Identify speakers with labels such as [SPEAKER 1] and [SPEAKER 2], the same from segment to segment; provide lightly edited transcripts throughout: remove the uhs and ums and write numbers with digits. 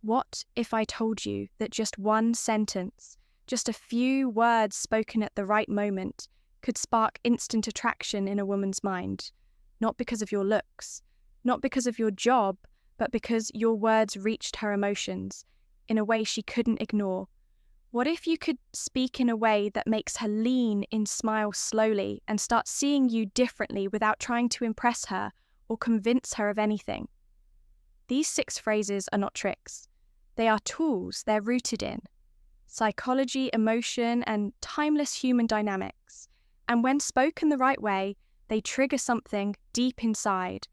[SPEAKER 1] What if I told you that just one sentence, just a few words spoken at the right moment, could spark instant attraction in a woman's mind? Not because of your looks, not because of your job, but because your words reached her emotions in a way she couldn't ignore. What if you could speak in a way that makes her lean in, smile slowly, and start seeing you differently without trying to impress her or convince her of anything? These 6 phrases are not tricks. They are tools they're rooted in psychology, emotion, and timeless human dynamics. And when spoken the right way, they trigger something deep inside.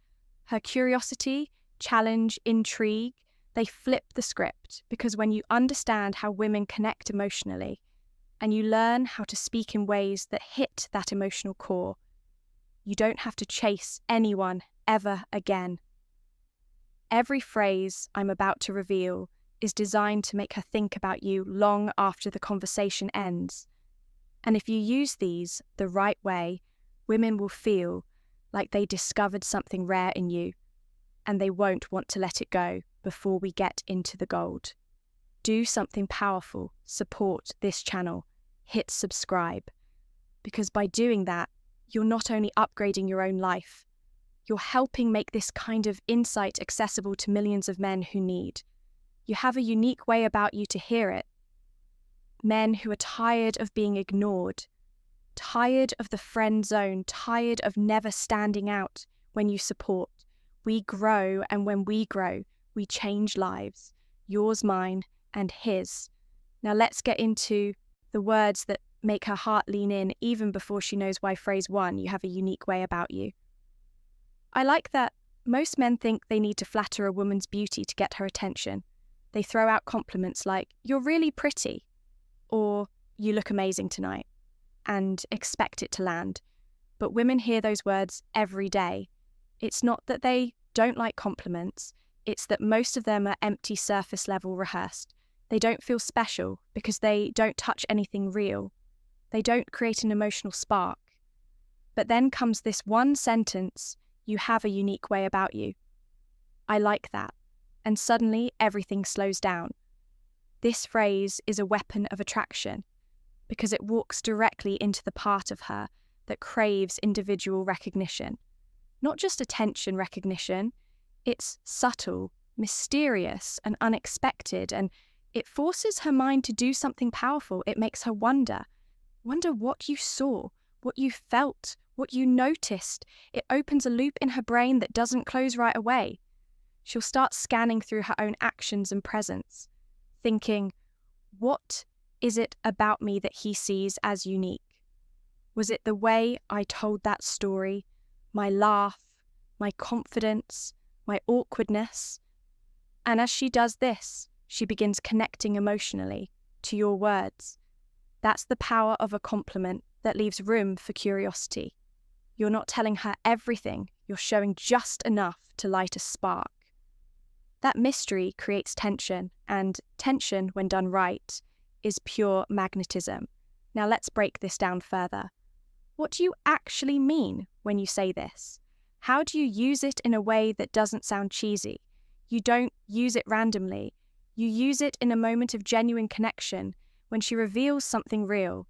[SPEAKER 1] Her curiosity, challenge, intrigue, they flip the script, because when you understand how women connect emotionally and you learn how to speak in ways that hit that emotional core, you don't have to chase anyone ever again. Every phrase I'm about to reveal is designed to make her think about you long after the conversation ends. And if you use these the right way, women will feel like they discovered something rare in you, and they won't want to let it go before we get into the gold. Do something powerful, support this channel, hit subscribe, because by doing that, you're not only upgrading your own life, you're helping make this kind of insight accessible to millions of men who need. You have a unique way about you to hear it. Men who are tired of being ignored, tired of the friend zone, tired of never standing out when you support. We grow, and when we grow, we change lives. Yours, mine, and his. Now let's get into the words that make her heart lean in even before she knows why phrase 1, you have a unique way about you. I like that most men think they need to flatter a woman's beauty to get her attention. They throw out compliments like, "You're really pretty," or "You look amazing tonight," and expect it to land. But women hear those words every day. It's not that they don't like compliments, it's that most of them are empty, surface level rehearsed. They don't feel special because they don't touch anything real. They don't create an emotional spark. But then comes this one sentence, "You have a unique way about you." I like that. And suddenly everything slows down. This phrase is a weapon of attraction because it walks directly into the part of her that craves individual recognition. Not just attention recognition, it's subtle, mysterious, and unexpected, and it forces her mind to do something powerful. It makes her wonder what you saw, what you felt, what you noticed. It opens a loop in her brain that doesn't close right away. She'll start scanning through her own actions and presence, thinking, what is it about me that he sees as unique? Was it the way I told that story, my laugh, my confidence, my awkwardness? And as she does this, she begins connecting emotionally to your words. That's the power of a compliment that leaves room for curiosity. You're not telling her everything, you're showing just enough to light a spark. That mystery creates tension, and tension, when done right, is pure magnetism. Now let's break this down further. What do you actually mean when you say this? How do you use it in a way that doesn't sound cheesy? You don't use it randomly. You use it in a moment of genuine connection when she reveals something real.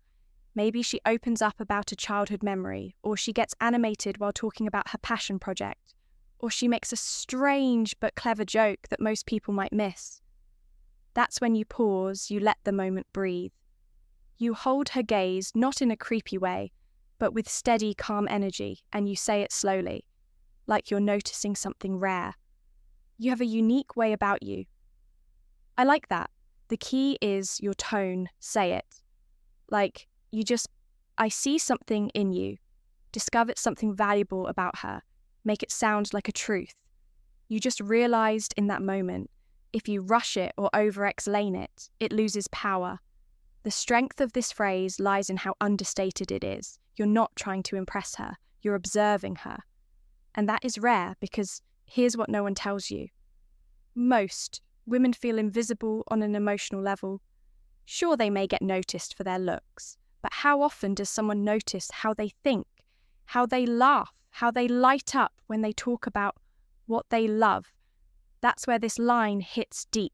[SPEAKER 1] Maybe she opens up about a childhood memory, or she gets animated while talking about her passion project, or she makes a strange but clever joke that most people might miss. That's when you pause, you let the moment breathe. You hold her gaze, not in a creepy way, but with steady, calm energy, and you say it slowly, like you're noticing something rare. You have a unique way about you. I like that. The key is your tone, say it. Like, I see something in you. Discovered something valuable about her. Make it sound like a truth. You just realized in that moment. If you rush it or over-explain it, it loses power. The strength of this phrase lies in how understated it is. You're not trying to impress her. You're observing her. And that is rare because here's what no one tells you. Most women feel invisible on an emotional level. Sure, they may get noticed for their looks, but how often does someone notice how they think, how they laugh, how they light up when they talk about what they love? That's where this line hits deep.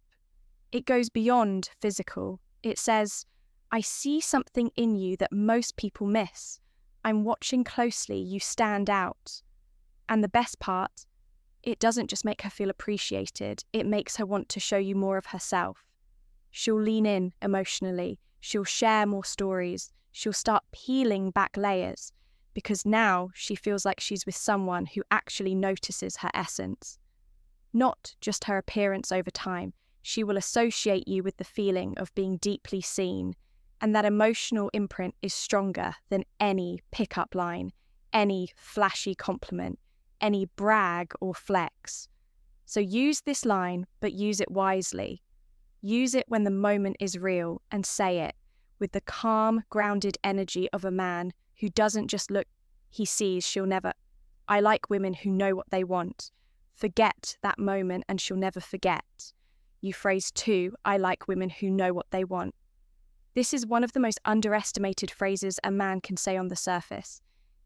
[SPEAKER 1] It goes beyond physical. It says, I see something in you that most people miss. I'm watching closely, you stand out. And the best part, it doesn't just make her feel appreciated, it makes her want to show you more of herself. She'll lean in emotionally, she'll share more stories, she'll start peeling back layers, because now she feels like she's with someone who actually notices her essence. Not just her appearance over time, she will associate you with the feeling of being deeply seen, and that emotional imprint is stronger than any pickup line, any flashy compliment, any brag or flex. So use this line, but use it wisely. Use it when the moment is real and say it with the calm, grounded energy of a man who doesn't just look, he sees, she'll never. I like women who know what they want. Forget that moment and she'll never forget. You phrase 2, I like women who know what they want. This is one of the most underestimated phrases a man can say on the surface.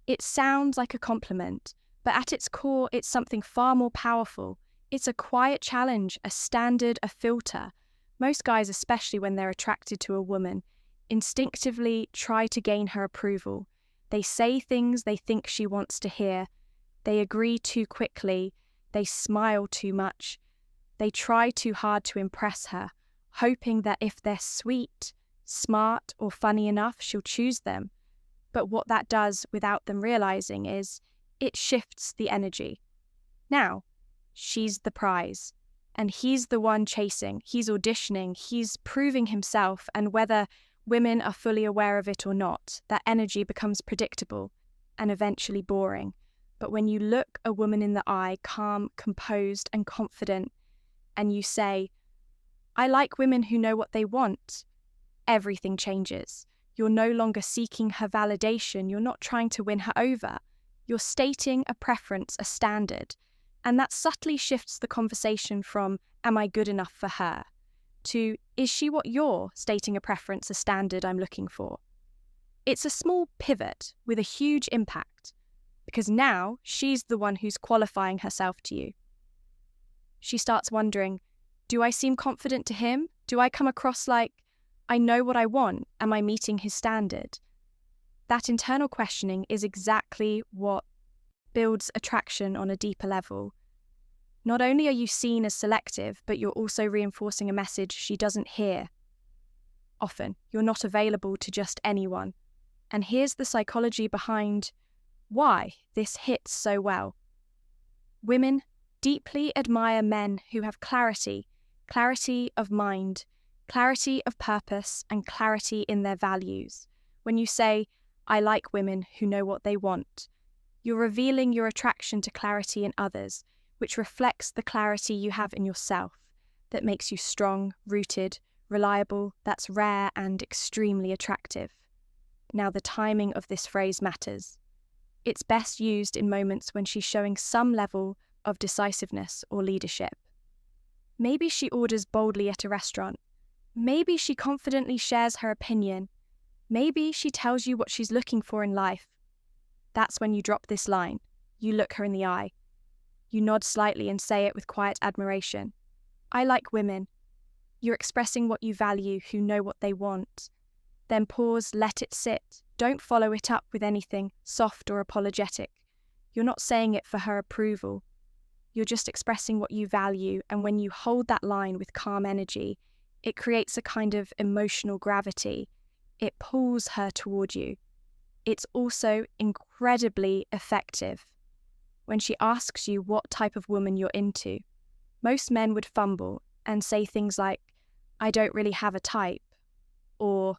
[SPEAKER 1] It sounds like a compliment, but at its core, it's something far more powerful. It's a quiet challenge, a standard, a filter. Most guys, especially when they're attracted to a woman, instinctively try to gain her approval. They say things they think she wants to hear. They agree too quickly. They smile too much. They try too hard to impress her, hoping that if they're sweet, smart, or funny enough, she'll choose them. But what that does without them realizing is it shifts the energy. Now, she's the prize, and he's the one chasing, he's auditioning, he's proving himself, and whether women are fully aware of it or not, that energy becomes predictable and eventually boring. But when you look a woman in the eye, calm, composed, and confident, and you say, I like women who know what they want, everything changes. You're no longer seeking her validation. You're not trying to win her over. You're stating a preference, a standard. And that subtly shifts the conversation from, am I good enough for her? To, is she what you're stating a preference, a standard I'm looking for? It's a small pivot with a huge impact, because now she's the one who's qualifying herself to you. She starts wondering, do I seem confident to him? Do I come across like, I know what I want? Am I meeting his standard? That internal questioning is exactly what builds attraction on a deeper level. Not only are you seen as selective, but you're also reinforcing a message she doesn't hear. Often, you're not available to just anyone. And here's the psychology behind why this hits so well. Women deeply admire men who have clarity of mind, clarity of purpose, and clarity in their values. When you say, I like women who know what they want, you're revealing your attraction to clarity in others, which reflects the clarity you have in yourself, that makes you strong, rooted, reliable, that's rare and extremely attractive. Now, the timing of this phrase matters. It's best used in moments when she's showing some level of decisiveness or leadership. Maybe she orders boldly at a restaurant. Maybe she confidently shares her opinion. Maybe she tells you what she's looking for in life. That's when you drop this line. You look her in the eye. You nod slightly and say it with quiet admiration. I like women. You're expressing what you value, who know what they want. Then pause, let it sit. Don't follow it up with anything soft or apologetic. You're not saying it for her approval. You're just expressing what you value, and when you hold that line with calm energy, it creates a kind of emotional gravity. It pulls her toward you. It's also incredibly effective. When she asks you what type of woman you're into, most men would fumble and say things like, I don't really have a type, or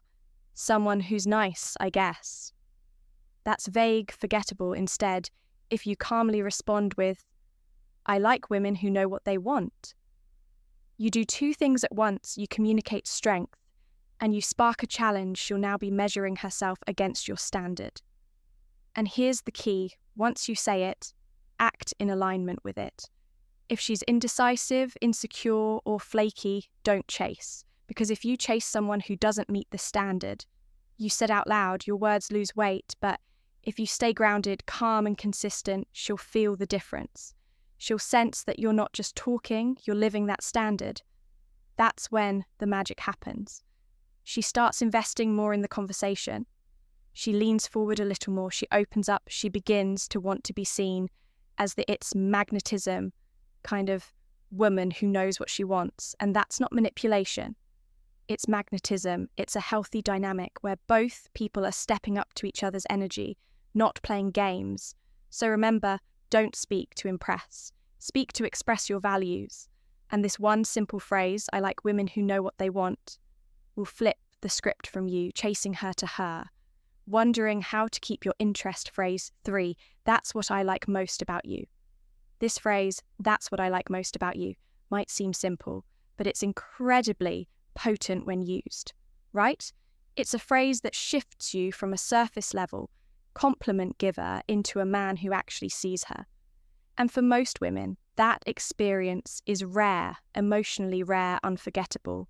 [SPEAKER 1] someone who's nice, I guess. That's vague, forgettable. Instead, if you calmly respond with, I like women who know what they want, you do two things at once. You communicate strength, and you spark a challenge. She'll now be measuring herself against your standard. And here's the key. Once you say it, act in alignment with it. If she's indecisive, insecure, or flaky, don't chase. Because if you chase someone who doesn't meet the standard, you said out loud, your words lose weight, but if you stay grounded, calm, and consistent, she'll feel the difference. She'll sense that you're not just talking, you're living that standard. that's when the magic happens. She starts investing more in the conversation. She leans forward a little more. She opens up. She begins to want to be seen as it's magnetism kind of woman who knows what she wants. And that's not manipulation. It's magnetism. It's a healthy dynamic where both people are stepping up to each other's energy, not playing games. So remember, don't speak to impress. Speak to express your values. And this one simple phrase, I like women who know what they want, will flip the script from you, chasing her to her. Wondering how to keep your interest. Phrase 3, that's what I like most about you. This phrase, that's what I like most about you, might seem simple, but it's incredibly potent when used, right? It's a phrase that shifts you from a surface level compliment giver into a man who actually sees her. And for most women, that experience is rare, emotionally rare, unforgettable.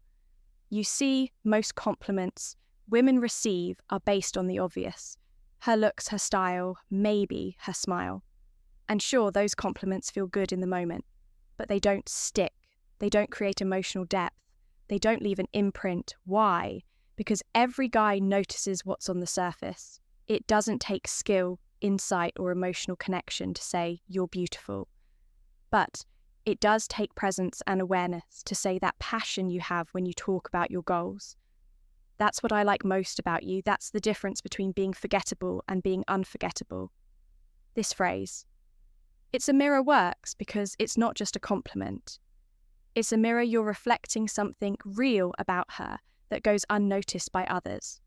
[SPEAKER 1] You see, most compliments women receive are based on the obvious. Her looks, her style, maybe her smile. And sure, those compliments feel good in the moment, but they don't stick. They don't create emotional depth. They don't leave an imprint. Why? Because every guy notices what's on the surface. It doesn't take skill, insight, or emotional connection to say, you're beautiful. But it does take presence and awareness to say that passion you have when you talk about your goals. That's what I like most about you. That's the difference between being forgettable and being unforgettable. This phrase. It's a mirror works because it's not just a compliment. It's a mirror you're reflecting something real about her that goes unnoticed by others.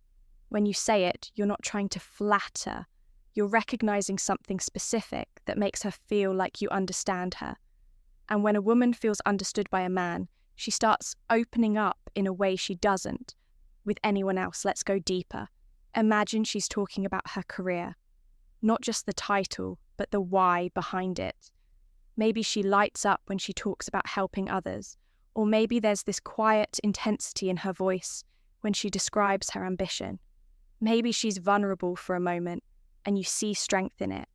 [SPEAKER 1] When you say it, you're not trying to flatter. You're recognizing something specific that makes her feel like you understand her. And when a woman feels understood by a man, she starts opening up in a way she doesn't with anyone else. Let's go deeper. Imagine she's talking about her career. Not just the title, but the why behind it. Maybe she lights up when she talks about helping others, or maybe there's this quiet intensity in her voice when she describes her ambition. Maybe she's vulnerable for a moment, and you see strength in it.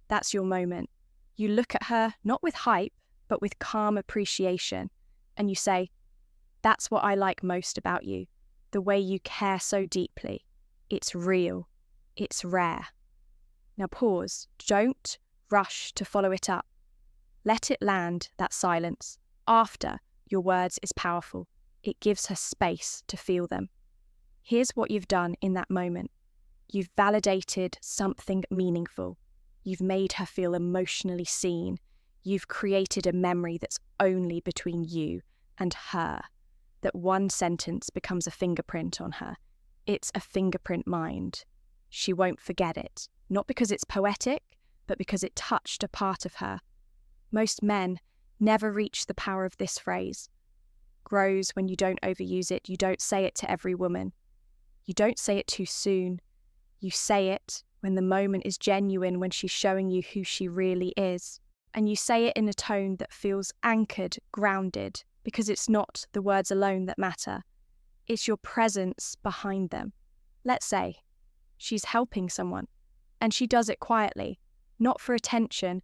[SPEAKER 1] That's your moment. You look at her, not with hype, but with calm appreciation, and you say, that's what I like most about you, the way you care so deeply. It's real. It's rare. Now pause. Don't rush to follow it up. Let it land, that silence, after your words is powerful. It gives her space to feel them. Here's what you've done in that moment. You've validated something meaningful. You've made her feel emotionally seen. You've created a memory that's only between you and her. That one sentence becomes a fingerprint on her. It's a fingerprint mind. She won't forget it. Not because it's poetic, but because it touched a part of her. Most men never reach the power of this phrase. Grows when you don't overuse it. You don't say it to every woman. You don't say it too soon. You say it when the moment is genuine, when she's showing you who she really is. And you say it in a tone that feels anchored, grounded, because it's not the words alone that matter. It's your presence behind them. Let's say she's helping someone, and she does it quietly, not for attention,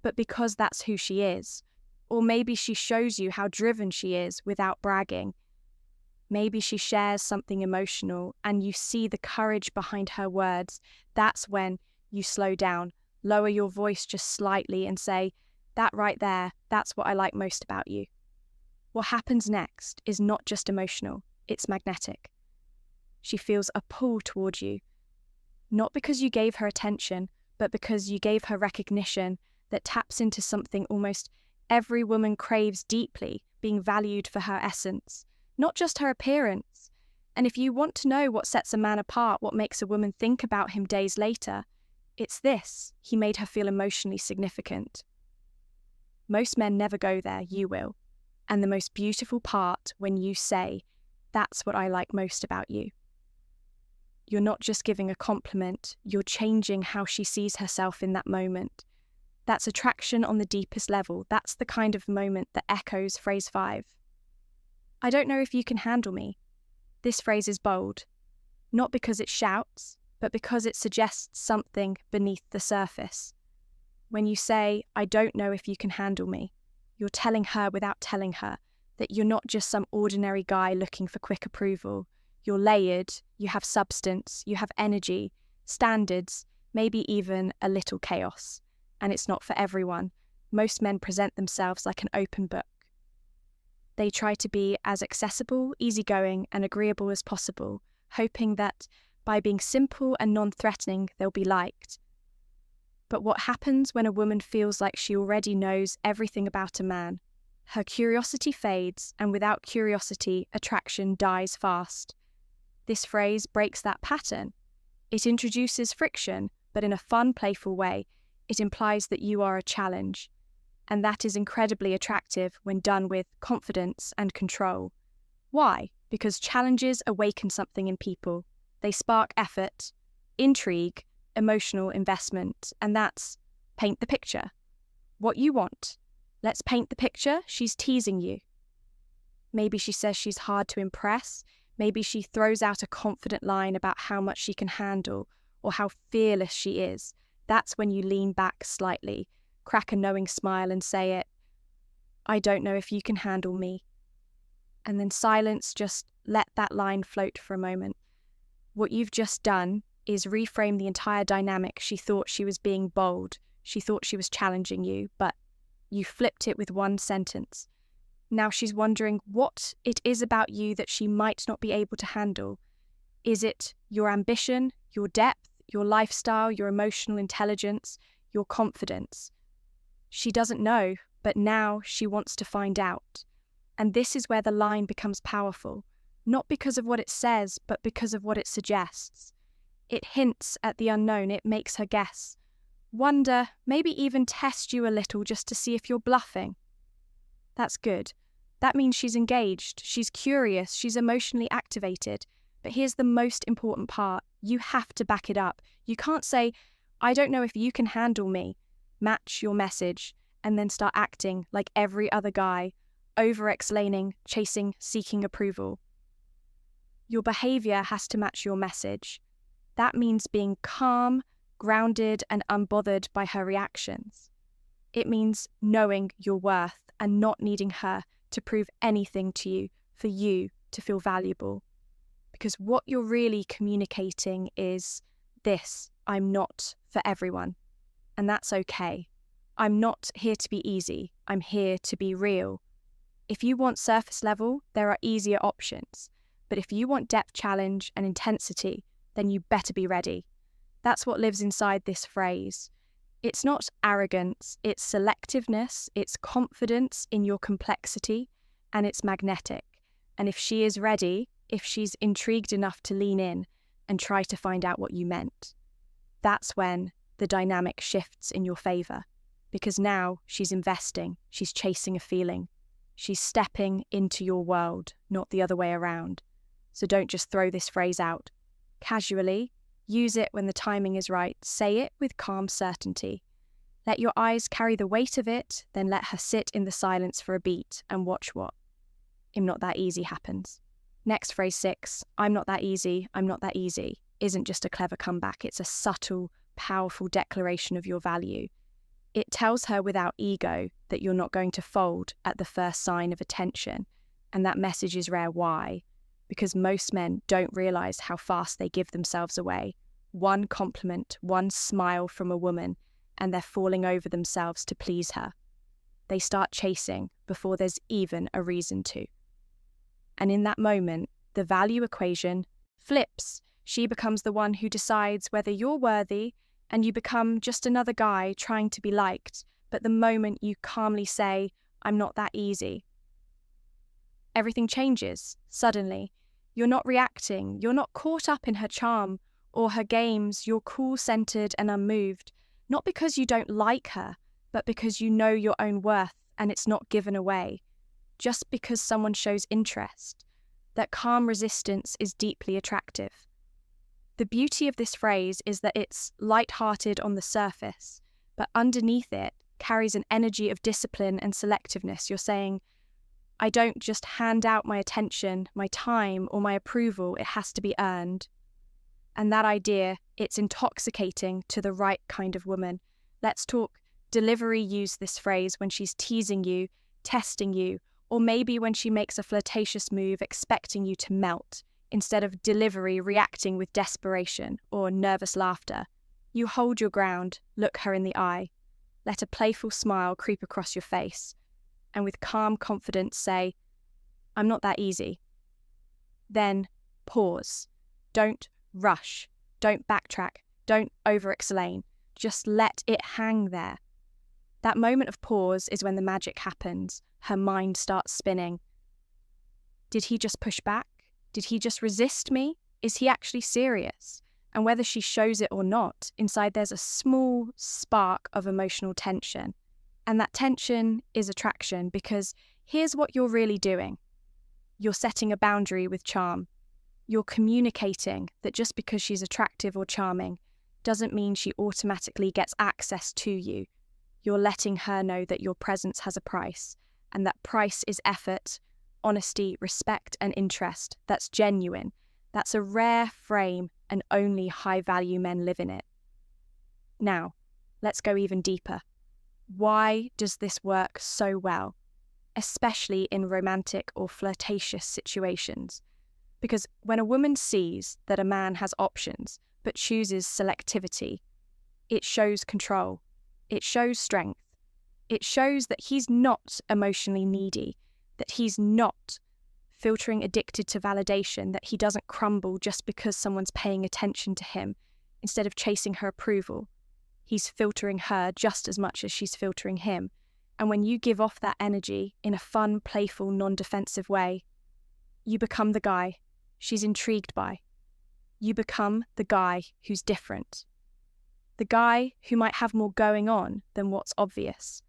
[SPEAKER 1] but because that's who she is. Or maybe she shows you how driven she is without bragging. Maybe she shares something emotional and you see the courage behind her words. That's when you slow down, lower your voice just slightly and say, that right there, that's what I like most about you. What happens next is not just emotional, it's magnetic. She feels a pull toward you, not because you gave her attention, but because you gave her recognition that taps into something almost every woman craves deeply, being valued for her essence, not just her appearance. And if you want to know what sets a man apart, what makes a woman think about him days later, it's this: he made her feel emotionally significant. Most men never go there, you will. And the most beautiful part when you say, that's what I like most about you. You're not just giving a compliment, you're changing how she sees herself in that moment. That's attraction on the deepest level. That's the kind of moment that echoes phrase 5. I don't know if you can handle me. This phrase is bold, not because it shouts, but because it suggests something beneath the surface. When you say, I don't know if you can handle me, you're telling her without telling her that you're not just some ordinary guy looking for quick approval. You're layered, you have substance, you have energy, standards, maybe even a little chaos. And it's not for everyone. Most men present themselves like an open book. They try to be as accessible, easygoing, and agreeable as possible, hoping that by being simple and non-threatening, they'll be liked. But what happens when a woman feels like she already knows everything about a man? Her curiosity fades, and without curiosity, attraction dies fast. This phrase breaks that pattern. It introduces friction, but in a fun, playful way. It implies that you are a challenge. And that is incredibly attractive when done with confidence and control. Why? Because challenges awaken something in people. They spark effort, intrigue, emotional investment, and that's paint the picture. What you want. Let's paint the picture. She's teasing you. Maybe she says she's hard to impress. Maybe she throws out a confident line about how much she can handle or how fearless she is. That's when you lean back slightly, crack a knowing smile and say it, I don't know if you can handle me. And then silence, just let that line float for a moment. What you've just done is reframe the entire dynamic. She thought she was being bold. She thought she was challenging you, but you flipped it with one sentence. Now she's wondering what it is about you that she might not be able to handle. Is it your ambition, your depth, your lifestyle, your emotional intelligence, your confidence? She doesn't know, but now she wants to find out. And this is where the line becomes powerful, not because of what it says, but because of what it suggests. It hints at the unknown, it makes her guess, wonder, maybe even test you a little just to see if you're bluffing. That's good. That means she's engaged, she's curious, she's emotionally activated. But here's the most important part. You have to back it up. You can't say, I don't know if you can handle me. Match your message, and then start acting like every other guy, over-explaining, chasing, seeking approval. Your behavior has to match your message. That means being calm, grounded, and unbothered by her reactions. It means knowing your worth and not needing her to prove anything to you for you to feel valuable. Because what you're really communicating is this: I'm not for everyone. And that's okay. I'm not here to be easy. I'm here to be real. If you want surface level, there are easier options. But if you want depth, challenge, and intensity, then you better be ready. That's what lives inside this phrase. It's not arrogance, it's selectiveness, it's confidence in your complexity, and it's magnetic. And if she is ready, if she's intrigued enough to lean in and try to find out what you meant, that's when the dynamic shifts in your favor. Because now she's investing, she's chasing a feeling. She's stepping into your world, not the other way around. So don't just throw this phrase out. Casually, use it when the timing is right. Say it with calm certainty. Let your eyes carry the weight of it, then let her sit in the silence for a beat and watch what "I'm not that easy" happens. Next, phrase 6, I'm not that easy, I'm not that easy, isn't just a clever comeback. It's a subtle, powerful declaration of your value. It tells her without ego that you're not going to fold at the first sign of attention. And that message is rare. Why? Because most men don't realize how fast they give themselves away. One compliment, one smile from a woman, and they're falling over themselves to please her. They start chasing before there's even a reason to. And in that moment, the value equation flips. She becomes the one who decides whether you're worthy, and you become just another guy trying to be liked. But the moment you calmly say, I'm not that easy, everything changes. Suddenly, you're not reacting, you're not caught up in her charm or her games, you're cool, centered, and unmoved. Not because you don't like her, but because you know your own worth and it's not given away. Just because someone shows interest. That calm resistance is deeply attractive. The beauty of this phrase is that it's light-hearted on the surface, but underneath it carries an energy of discipline and selectiveness. You're saying, I don't just hand out my attention, my time, or my approval. It has to be earned. And that idea, it's intoxicating to the right kind of woman. Let's talk delivery. Use this phrase when she's teasing you, testing you, Or maybe when she makes a flirtatious move expecting you to melt, instead of delivery reacting with desperation or nervous laughter. You hold your ground, look her in the eye, let a playful smile creep across your face, and with calm confidence say, "I'm not that easy." Then pause. Don't rush. Don't backtrack. Don't over-explain. Just let it hang there. That moment of pause is when the magic happens. Her mind starts spinning. Did he just push back? Did he just resist me? Is he actually serious? And whether she shows it or not, inside there's a small spark of emotional tension. And that tension is attraction, because here's what you're really doing. You're setting a boundary with charm. You're communicating that just because she's attractive or charming doesn't mean she automatically gets access to you. You're letting her know that your presence has a price, and that price is effort, honesty, respect, and interest that's genuine. That's a rare frame, and only high-value men live in it. Now, let's go even deeper. Why does this work so well, especially in romantic or flirtatious situations? Because when a woman sees that a man has options but chooses selectivity, it shows control, it shows strength, it shows that he's not emotionally needy, that he's not filtering addicted to validation, that he doesn't crumble just because someone's paying attention to him instead of chasing her approval. He's filtering her just as much as she's filtering him. And when you give off that energy in a fun, playful, non-defensive way, you become the guy she's intrigued by. You become the guy who's different. The guy who might have more going on than what's obvious.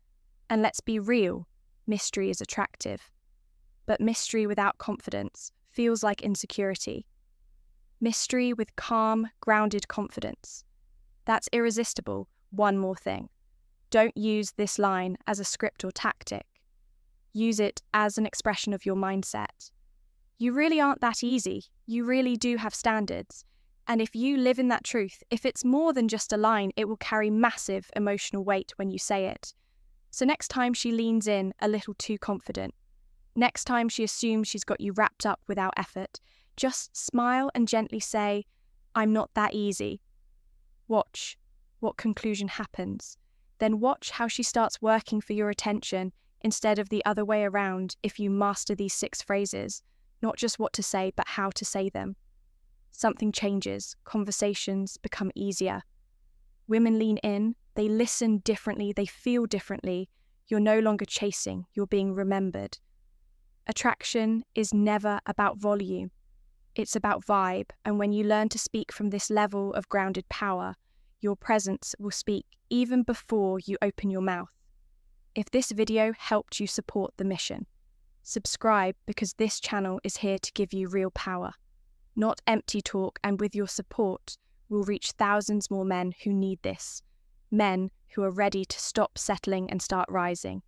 [SPEAKER 1] And let's be real, mystery is attractive. But mystery without confidence feels like insecurity. Mystery with calm, grounded confidence. That's irresistible. One more thing. Don't use this line as a script or tactic. Use it as an expression of your mindset. You really aren't that easy. You really do have standards. And if you live in that truth, if it's more than just a line, it will carry massive emotional weight when you say it. So next time she leans in a little too confident, next time she assumes she's got you wrapped up without effort, just smile and gently say, "I'm not that easy." Watch what conclusion happens. Then watch how she starts working for your attention instead of the other way around if you master these 6 phrases, not just what to say, but how to say them. Something changes, conversations become easier. Women lean in, they listen differently, they feel differently. You're no longer chasing, you're being remembered. Attraction is never about volume. It's about vibe, and when you learn to speak from this level of grounded power, your presence will speak even before you open your mouth. If this video helped you support the mission, subscribe, because this channel is here to give you real power, not empty talk, and with your support, we'll reach thousands more men who need this. Men who are ready to stop settling and start rising.